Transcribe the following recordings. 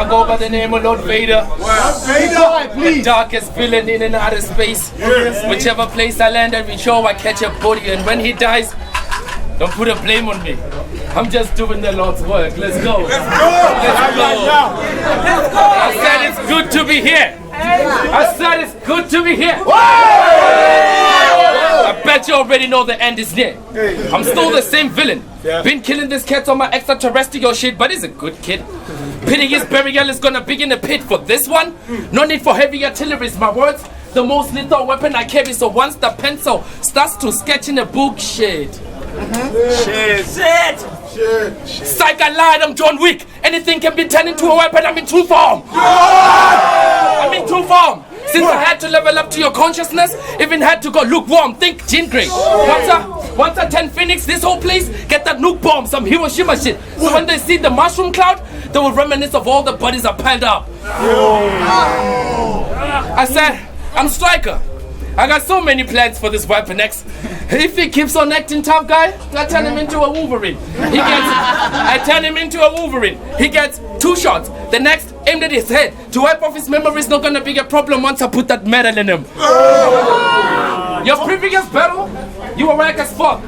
I go by the name of Lord Vader. The darkest villain in and outer space. Whichever place I land, every show I catch a body, and when he dies, don't put a blame on me. I'm just doing the Lord's work. Let's go. Let's go. I said it's good to be here. I said it's good to be here. I bet you already know the end is near. I'm still the same villain. Been killing this cat on my extraterrestrial shit, but he's a good kid. Pitting his burial is gonna begin a pit for this one. No need for heavy artillery, is my words. The most lethal weapon I carry, so once the pencil starts to sketch in a book, shit. Psych, I lied, I'm John Wick. Anything can be turned into a weapon, I'm in true form. I'm in true form. Since I had to level up to your consciousness, even had to go lukewarm, think Jean Grey. Once I 10 Phoenix, this whole place, get that nuke bomb, some Hiroshima shit. So when they see the mushroom cloud, they will reminisce of all the bodies I piled up. I said, I'm Striker. I got so many plans for this Weapon X. If he keeps on acting tough guy, I turn him into a Wolverine. I turn him into a Wolverine. He gets 2 shots. The next aimed at his head. To wipe off his memory is not gonna be a problem once I put that metal in him. Your previous battle, you were whack as fuck.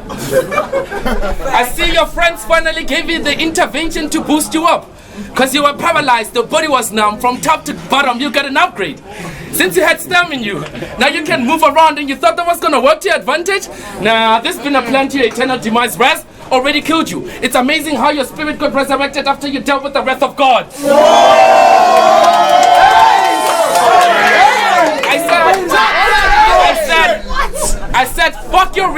I see your friends finally gave you the intervention to boost you up. Cause you were paralyzed, the body was numb. From top to bottom, you got an upgrade. Since you had stamina in you, now you can move around, and you thought that was gonna work to your advantage? Nah, this been a plan to your eternal demise. Raz already killed you. It's amazing how your spirit got resurrected after you dealt with the wrath of God. I said, fuck your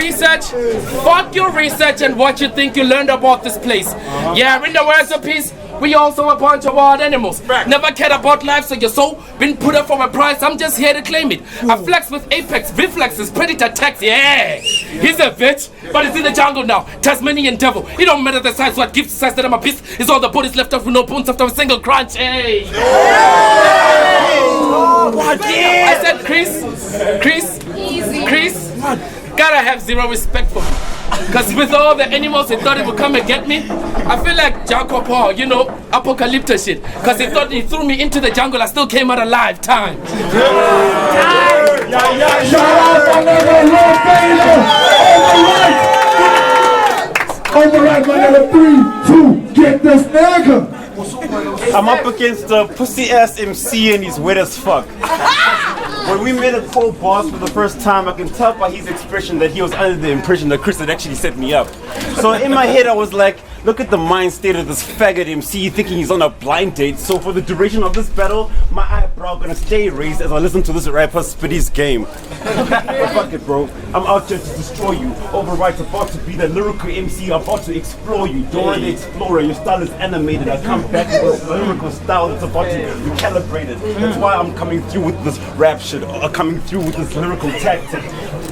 research and what you think you learned about this place. Yeah, in the words of peace, we also a bunch of wild animals. Never cared about life, so your soul been put up for a price. I'm just here to claim it. I flex with apex, reflexes, predator attacks. Yeah, he's a bitch, but he's in the jungle now. Tasmanian devil. It don't matter the size, what gives the size that I'm a beast is all the bodies left off with no bones after a single crunch. Hey. I said, Chris, gotta have zero respect for me. Cause with all the animals, he thought he would come and get me. I feel like Jacob Paul, you know, apocalyptic shit. Cause he thought he threw me into the jungle, I still came out alive. Time. Shout out my nigga Lord Vader. OvaRyt, my nigga 3, 2, get this nigga. I'm up against the pussy ass MC and he's wet as fuck. When we met at Cold Boss for the first time, I can tell by his expression that he was under the impression that Chris had actually set me up. So in my head I was like, look at the mind state of this faggot MC thinking he's on a blind date. So for the duration of this battle, my eyebrow gonna stay raised as I listen to this rapper spit his game. But fuck it, bro. I'm out here to destroy you. OvaRyt's about to be the lyrical MC, about to explore you. Dora the Explorer, your style is animated. I come back with a lyrical style that's about to be recalibrated. That's why I'm coming through with this rap shit, coming through with this lyrical tactic.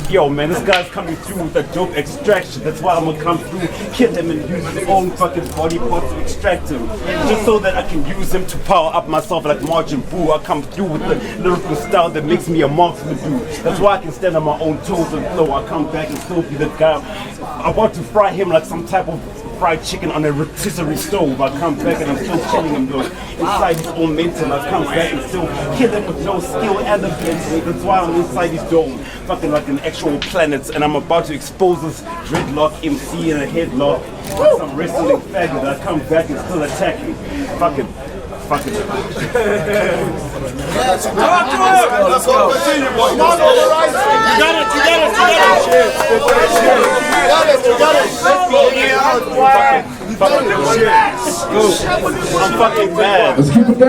Yo man, this guy's coming through with a dope extraction. That's why I'm gonna come through, kill him and use his own fucking body part to extract him. Just so that I can use him to power up myself like Margin Boo. I come through with the lyrical style that makes me a marksman dude. That's why I can stand on my own toes and flow. I come back and still be the guy. I want to fry him like some type of fried chicken on a rotisserie stove. I come back and I'm still killing him though. Inside his own mental, I come back and still kill him with no skill and ability. That's why I'm inside his dome, fucking like an actual planet, and I'm about to expose this dreadlock MC in a headlock. Some wrestling faggot. I come back and still attack him. Fucking. Let's go. Let's go. Continue, boy. You got it. I'm fucking mad. Let's keep it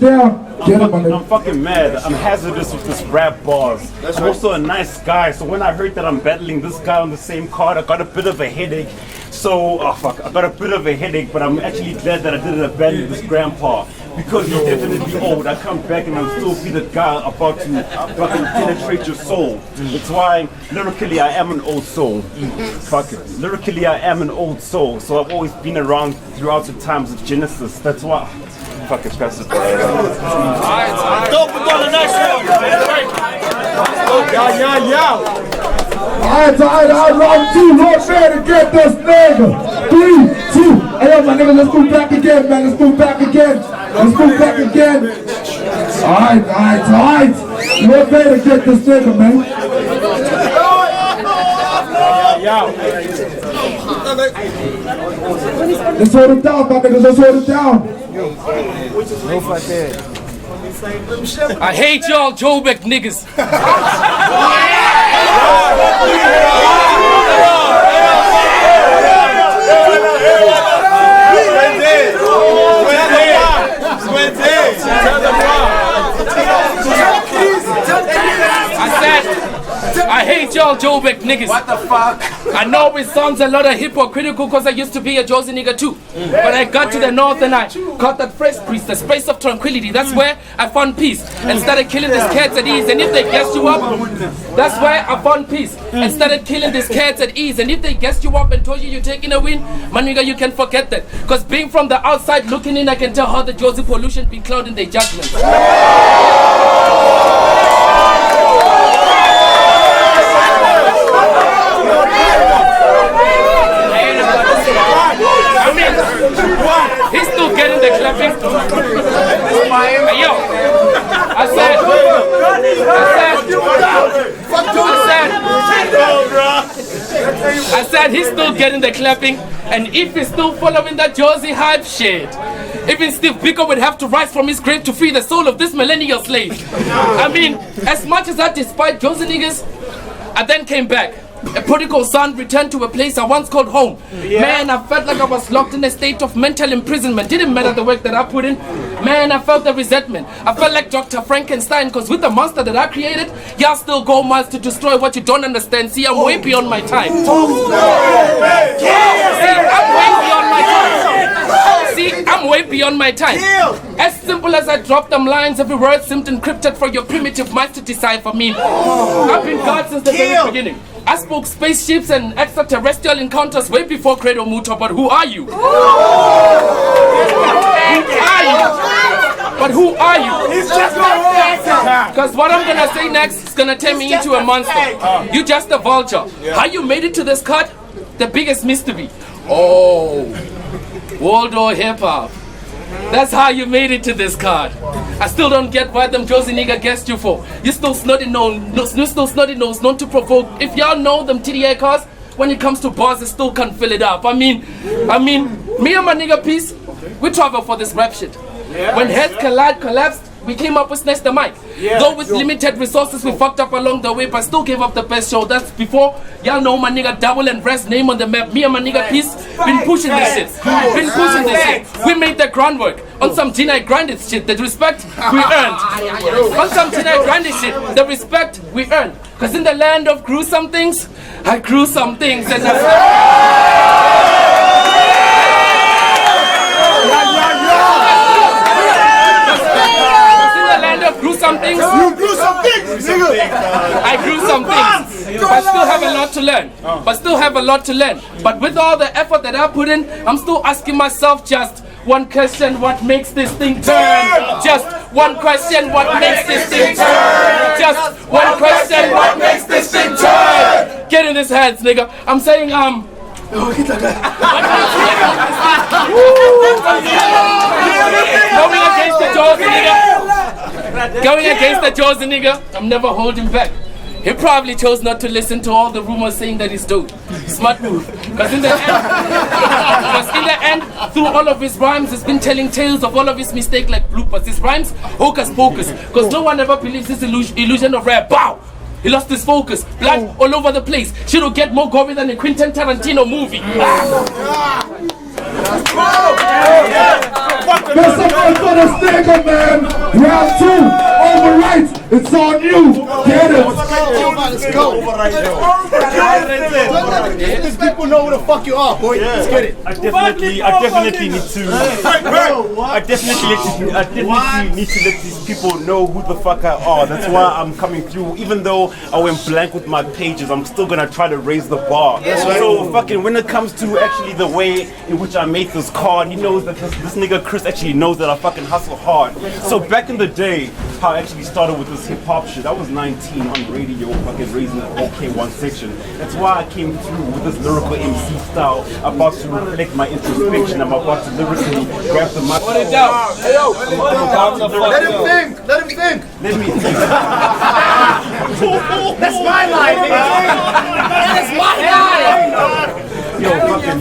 down. I'm fucking mad. I'm hazardous with this rap bars. I'm also a nice guy, so when I heard that I'm battling this guy on the same card, I got a bit of a headache. So, I got a bit of a headache, but I'm actually glad that I didn't abandon this grandpa. Because he's definitely old. I come back and I'm still be the guy about to fucking penetrate your soul. That's why lyrically I am an old soul. Fuck it. Lyrically I am an old soul. So I've always been around throughout the times of Genesis. That's why. Fuck it, pass it. Dope on the next one. Alright, round 2, Lord Vader, get this nigga. 3, 2, hey yo, my nigga, let's go back again, man, let's go back again. Let's move back again. Alright. Lord Vader, get this nigga, man. Let's hold it down, my niggas. Let's hold it down. I hate y'all Joburg niggas. I hate y'all Joburg niggas. What the fuck? I know it sounds a lot of hypocritical because I used to be a Josie nigga too. But I got to the north and I caught that fresh priest, the space of tranquility. That's where I found peace and started killing these cats at ease. And if they gassed you up, that's where I found peace and started killing these cats at ease. And if they gassed you up and told you you're taking a win, my nigga, you can forget that. Because being from the outside looking in, I can tell how the Josie pollution be clouding their judgment. He's still getting the clapping. Hey, yo, I said he's still getting the clapping, and if he's still following that Josie hype shit, even Steve Biko would have to rise from his grave to free the soul of this millennial slave. I mean, as much as I despise Josie niggas, I then came back. A prodigal son returned to a place I once called home. Man, I felt like I was locked in a state of mental imprisonment. Didn't matter the work that I put in. Man, I felt the resentment. I felt like Dr. Frankenstein, because with the monster that I created, y'all still go miles to destroy what you don't understand. See, I'm way beyond my time. See, I'm way beyond my time. As simple as I dropped them lines, every word seemed encrypted for your primitive minds to decipher me. I've been God since the very beginning. I spoke spaceships and extraterrestrial encounters way before Credo Muto, but who are you? Who are you? But who are you? Because what I'm gonna say next is gonna turn me into a monster. You just a vulture. How you made it to this cut? The biggest mystery. Oh, world or hip hop. That's how you made it to this card. I still don't get why them Josie nigga guessed you for. You still snotty nose, known to provoke. If y'all know them TDA cars, when it comes to bars, they still can't fill it up. I mean, me and my nigga Peace, we travel for this rap shit. When heads collapsed, we came up with Snatch the Mic. Though with limited resources, we fucked up along the way, but still gave up the best show. That's before y'all know my nigga Double and Rest name on the map. Me and my nigga Peace been pushing this shit. We made the groundwork. On some G-Night grinded shit, the respect we earned. On some G-Night grinded shit, the respect we earned. Cause in the land of gruesome things, I grew some things and grew some things. You grew some things, nigga. I grew some things. But still have a lot to learn. But with all the effort that I put in, I'm still asking myself just one question: what makes this thing turn? Just one question: what makes this thing turn? Just one question: what makes this thing turn? Get in his hands, nigga. I'm saying Going against the Josie nigga, I'm never holding back. He probably chose not to listen to all the rumors saying that he's dope. Smart move. Because in the end, through all of his rhymes, he's been telling tales of all of his mistakes like bloopers. His rhymes, hocus pocus. Because no one ever believes this illusion of rap. Bow! He lost his focus. Blood all over the place. Shit'll get more gory than a Quentin Tarantino movie. There's somebody for the sticker, man. Round 2, OvaRyt. It's on you. Get it. Let's go. These people know who the fuck you are, boy. Let's get it. I definitely need to let these people know who the fuck I are. That's why I'm coming through. Even though I went blank with my pages, I'm still gonna try to raise the bar. So fucking when it comes to actually the way in which I made this card, he knows that this nigga Chris actually knows that I fucking hustle hard. So back in the day, how I actually started with this this hip hop shit. I was 19 on radio, fucking raising an OK1 section. That's why I came through with this lyrical MC style, about to reflect my introspection. I'm about to lyrically grab the mic. Put it down. Hey, yo, let him think. Let him think. Let me think. That's my line, nigga. That's my line.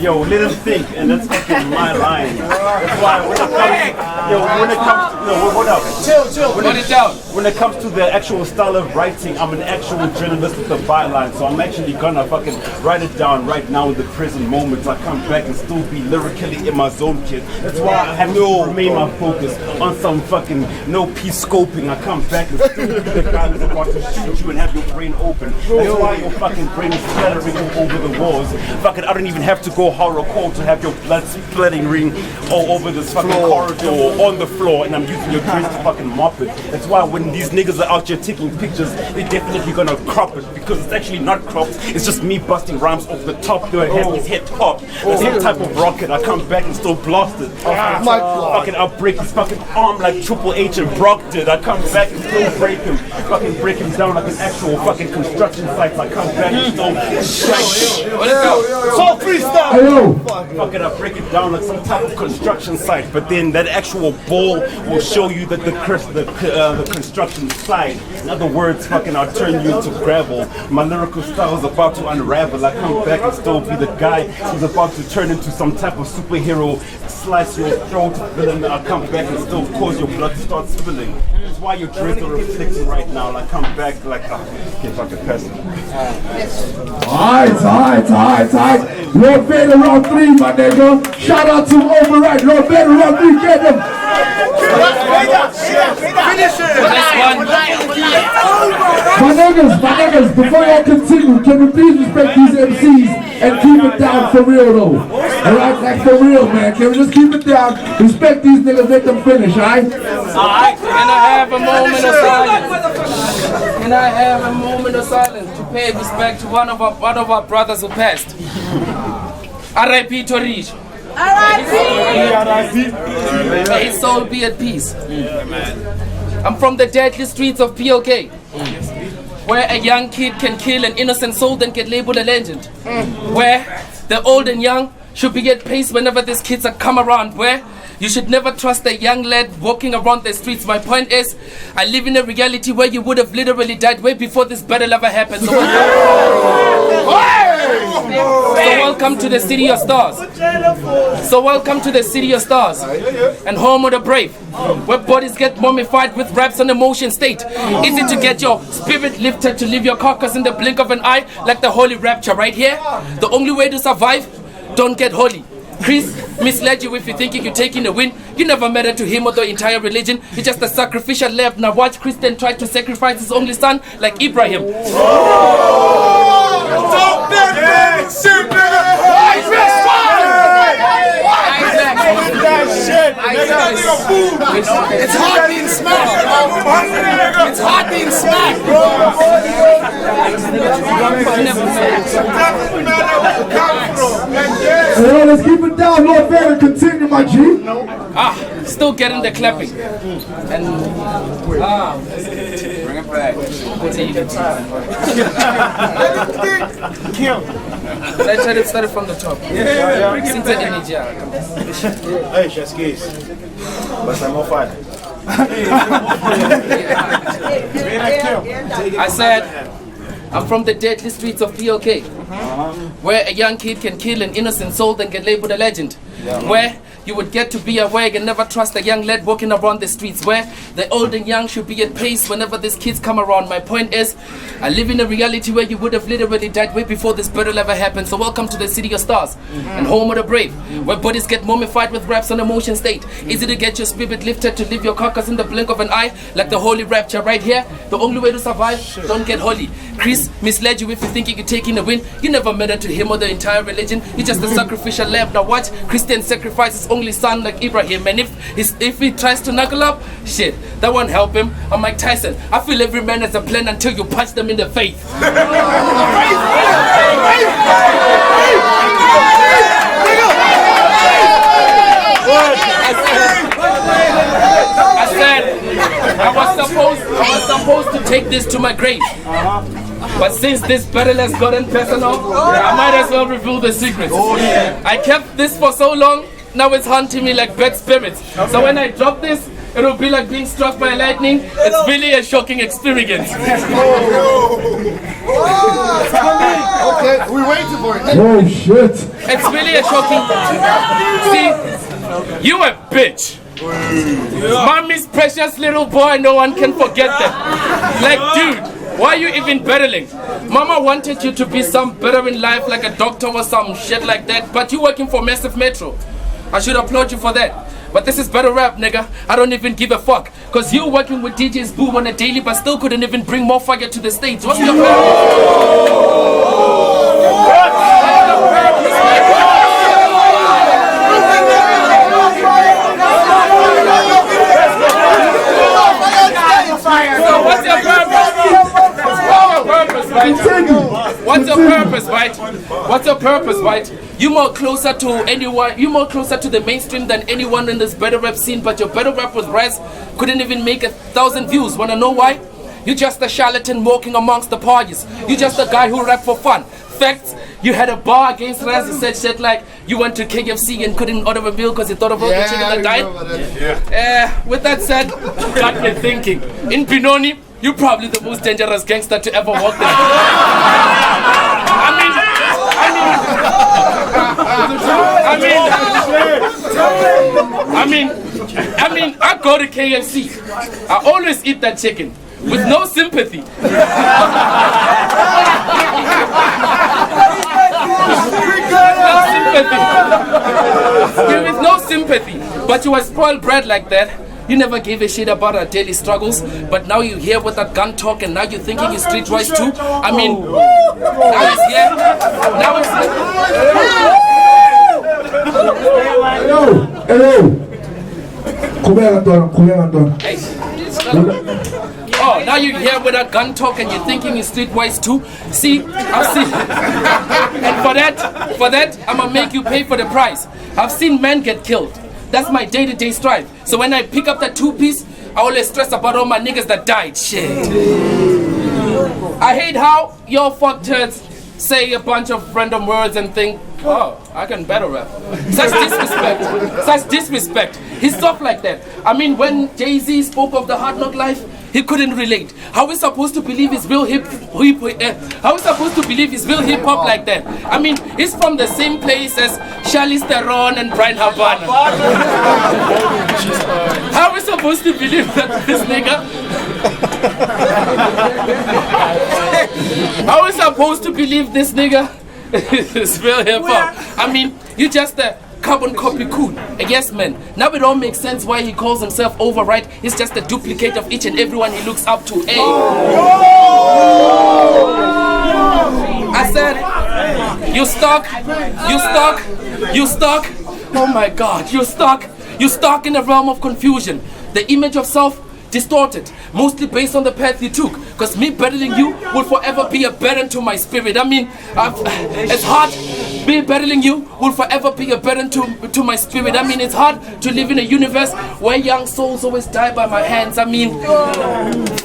Yo, let him think, and that's fucking my line. That's why when it comes, hold up. Chill. Put it down. When it comes to the actual style of writing, I'm an actual journalist with a byline, so I'm actually gonna fucking write it down right now in the present moment. I come back and still be lyrically in my zone, kid. That's why I have to remain my focus on some fucking no peace scoping. I come back and still be the guy who's about to shoot you and have your brain open. That's why your fucking brain is splattering all over the walls. Fucking, I don't even have to go horrorcore to have your blood splattering all over this fucking corridor or on the floor, and I'm using your dreads to fucking mop it. That's why when these niggas are out here taking pictures, they're definitely gonna crop it, because it's actually not cropped. It's just me busting rhymes off the top. They have his head pop. The same type of rocket. I come back and still blast it. Fucking I'll break his fucking arm like Triple H and Brock did. I come back and still break him. Fucking break him down like an actual fucking construction site. I come back and still strike him. Put it down. So freestyle. Hey, yo. Fucking I break it down like some type of construction site, but then that actual ball will show you that the construction site. In other words, fucking I'll turn you into gravel. My lyrical style is about to unravel. I come back and still be the guy who's about to turn into some type of superhero, slice your throat villain. I come back and still cause your blood to start spilling. That's why your dreads are reflecting right now. I come back like, okay, fucking pass it. Alright. Lord Vader round 3, my nigga. Shout out to OvaRyt. Lord Vader round 3, get them. Finish it. My niggas, before y'all continue, can we please respect these MCs and keep it down for real though? Alright, like for real, man. Can we just keep it down? Respect these niggas, let them finish, alright? Alright, can I have a moment of silence? Can I have a moment of silence to pay respect to one of our brothers who passed? R.I.P. Torish. May his soul be at peace. I'm from the deadly streets of PLK, where a young kid can kill an innocent soul then get labeled a legend. Where the old and young should be at pace whenever these kids are come around. Where you should never trust a young lad walking around the streets. My point is, I live in a reality where you would have literally died way before this battle ever happened. So welcome to the city of stars. So welcome to the city of stars and home of the brave, where bodies get mummified with raps on emotion state. Easy to get your spirit lifted to leave your carcass in the blink of an eye, like the holy rapture right here. The only way to survive, don't get holy. Chris misled you if you're thinking you're taking a win. You never mattered to him or the entire religion. He's just a sacrificial lamb. Now watch Christian try to sacrifice his only son like Ibrahim. It's hard being smacked. It's hard being smacked, Hey, let's keep it down. Lord Vader, continue, my G. Still getting the clapping. And bring it back. Let's try to start it from the top. Since the energy. Hey, Shaskis. But I'm MoFaya. I said, I'm from the deadly streets of PLK, where a young kid can kill an innocent soul then get labeled a legend. Where you would get to be a wag and never trust a young lad walking around the streets. Where the old and young should be at pace whenever these kids come around. My point is, I live in a reality where you would have literally died way before this battle ever happened. So welcome to the city of stars and home of the brave, where bodies get mummified with raps on emotion state. Easy to get your spirit lifted to leave your carcass in the blink of an eye, like the holy rapture right here. The only way to survive, don't get holy. Chris misled you if you're thinking you're taking a win. You never mattered to him or the entire religion. He's just a sacrificial lamb. Now watch Christian sacrifice his only son like Ibrahim. And if he tries to knuckle up, shit, that won't help him. I'm Mike Tyson. I feel every man has a plan until you punch them in the face. I said I was supposed to take this to my grave. But since this battle has gotten personal, I might as well reveal the secret. I kept this for so long, now it's haunting me like bad spirits. So when I drop this, it'll be like being struck by lightning. It's really a shocking experience. Okay, we're waiting for it. Oh shit. It's really a shocking... See, you a bitch. Mommy's precious little boy, no one can forget them. Like, dude, why are you even battling? Mama wanted you to be some better in life, like a doctor or some shit like that, but you working for Massive Metro. I should applaud you for that. But this is battle rap, nigga. I don't even give a fuck. Cause you working with DJ's Boom on a daily, but still couldn't even bring MoFaya to the stage. What's your What's your purpose, right? What's your purpose, right? You more closer to anyone, you more closer to the mainstream than anyone in this battle rap scene, but your battle rap with Raz couldn't even make 1,000 views. Wanna know why? You're just a charlatan walking amongst the parties. You're just a guy who rap for fun. Facts, you had a bar against Raz, you said shit like you went to KFC and couldn't order a meal because you thought about the chicken that died. With that said, got me thinking. In Benoni, you're probably the most dangerous gangster to ever walk there. I go to KFC. I always eat that chicken with no sympathy. With no sympathy. But you were spoiled bred like that. You never gave a shit about our daily struggles, but now you're here with that gun talk and now you're thinking you're streetwise too. I mean, now it's here. Now it's Hello. Oh, now you're here with a gun talk and you're thinking you're streetwise too. See, I've seen, and for that, I'ma make you pay for the price. I've seen men get killed. That's my day-to-day strife. So when I pick up that two-piece, I always stress about all my niggas that died. Shit. I hate how y'all fuckturds say a bunch of random words and think, oh, I can battle rap. Such disrespect. Such disrespect. He's stuff like that. I mean, when Jay-Z spoke of the Hard Knock Life, he couldn't relate. How are we supposed to believe his real how are we supposed to believe his real hip hop like that? I mean, he's from the same place as Charlize Theron and Brian Habana. How are we supposed to believe that this nigga? How are we supposed to believe this nigga is real hip hop? I mean, you just a carbon copy coon, a yes man. Now it all makes sense why he calls himself OvaRyt. He's just a duplicate of each and everyone he looks up to. I said, you stuck. Oh my God, you're stuck in a realm of confusion. The image of self distorted, mostly based on the path you took. Because me battling you will forever be a burden to my spirit. I mean, it's hard. Me battling you will forever be a burden to my spirit. I mean, it's hard to live in a universe where young souls always die by my hands. I mean,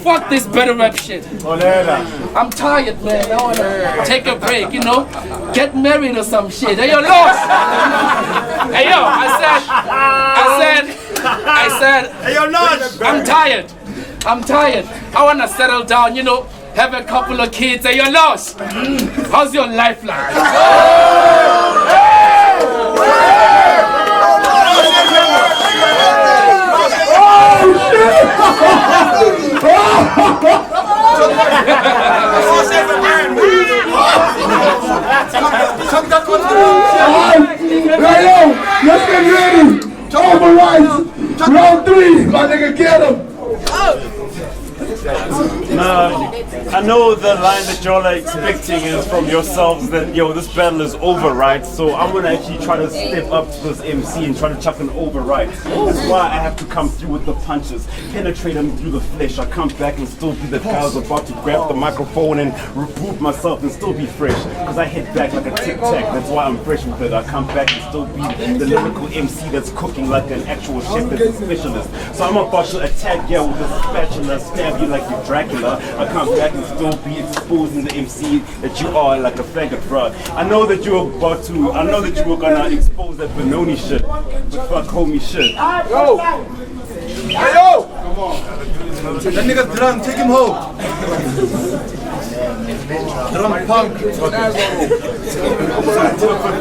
fuck this battle rap shit. I'm tired, man. I wanna take a break, you know? Get married or some shit. Hey, yo, lost. Hey, yo, I said, hey, yo, Lodge. I'm tired. I wanna settle down, you know, have a couple of kids. Hey, you're lost. How's your life like? Let's get ready. OvaRyt. Round 3. My nigga, get him. Nah. I know the line that y'all are expecting is from yourselves that, yo, this battle is over, right? So I'm gonna actually try to step up to this MC and try to chuck an OvaRyt. That's why I have to come through with the punches, penetrate them through the flesh. I come back and still be the guy who's about to grab the microphone and remove myself and still be fresh. Because I hit back like a tic-tac, that's why I'm fresh with it. I come back and still be the lyrical MC that's cooking like an actual chef that's a specialist. So I'm about to attack you with a spatula, stab you like you're Dracula. I come back and still be exposing the MC that you are like a faggot, bro. I know that you were gonna expose that Benoni shit, but fuck homie shit. Yo! Hey, yo! That nigga's drunk, take him home. Drunk punk.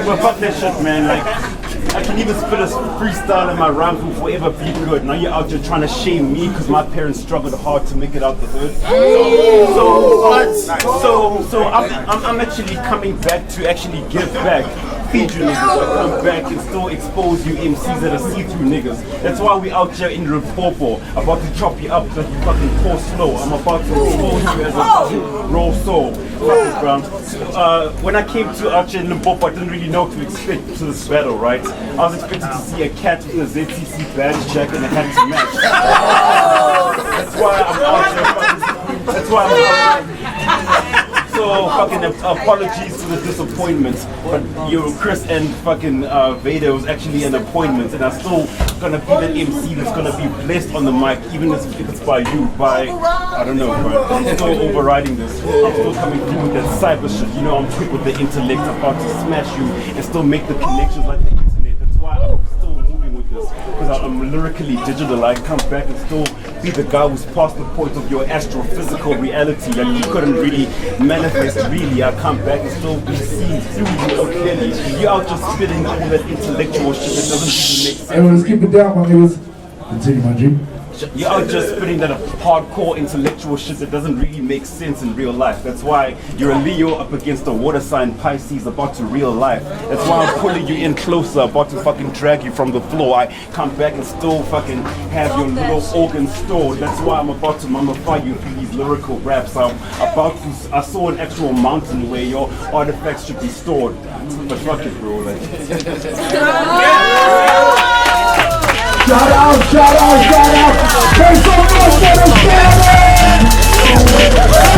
But fuck that shit, man. Like, I can even spit a freestyle in my rhymes will forever be good. Now you're out here trying to shame me because my parents struggled hard to make it out the hood. So I'm actually coming back to actually give back. Feed you niggas, I come back and still expose you MCs that are see-through niggas. That's why we out here in Limpopo, about to chop you up like you fucking pour slow. I'm about to expose you as a fucking raw soul. When I came to out here in Limpopo, I didn't really know what to expect to this battle, right? I was expecting to see a cat with a ZCC badge jacket and a hat to match. That's why I'm out here. That's why I'm out here. So fucking apologies to the disappointment, but you, Chris and fucking Vader was actually an appointment, and I'm still gonna be the MC that's gonna be blessed on the mic, even if it's by you, by I don't know, bro. I'm still overriding this. I'm still coming through with that cyber shit. You know, I'm quick with the intellect, about to smash you and still make the connections like the internet. That's why I'm still moving with this, because I'm lyrically digital. I come back and still be the guy who's past the point of your astrophysical reality and you couldn't really manifest really. I come back and still be seen through you so clearly. You're out just spitting all that intellectual shit that doesn't really make sense. Hey, let's keep it down, my niggas. Continue, my G. You're out just spitting that hardcore intellectual shit that doesn't really make sense in real life. That's why you're a Leo up against a water sign Pisces about to real life. That's why I'm pulling you in closer, about to fucking drag you from the floor. I come back and still fucking have your little organs stored. That's why I'm about to MoFaya you through these lyrical raps. I saw an actual mountain where your artifacts should be stored. But fuck it, bro. Like. Shout out, shout out, shout out. Thanks so much for the family.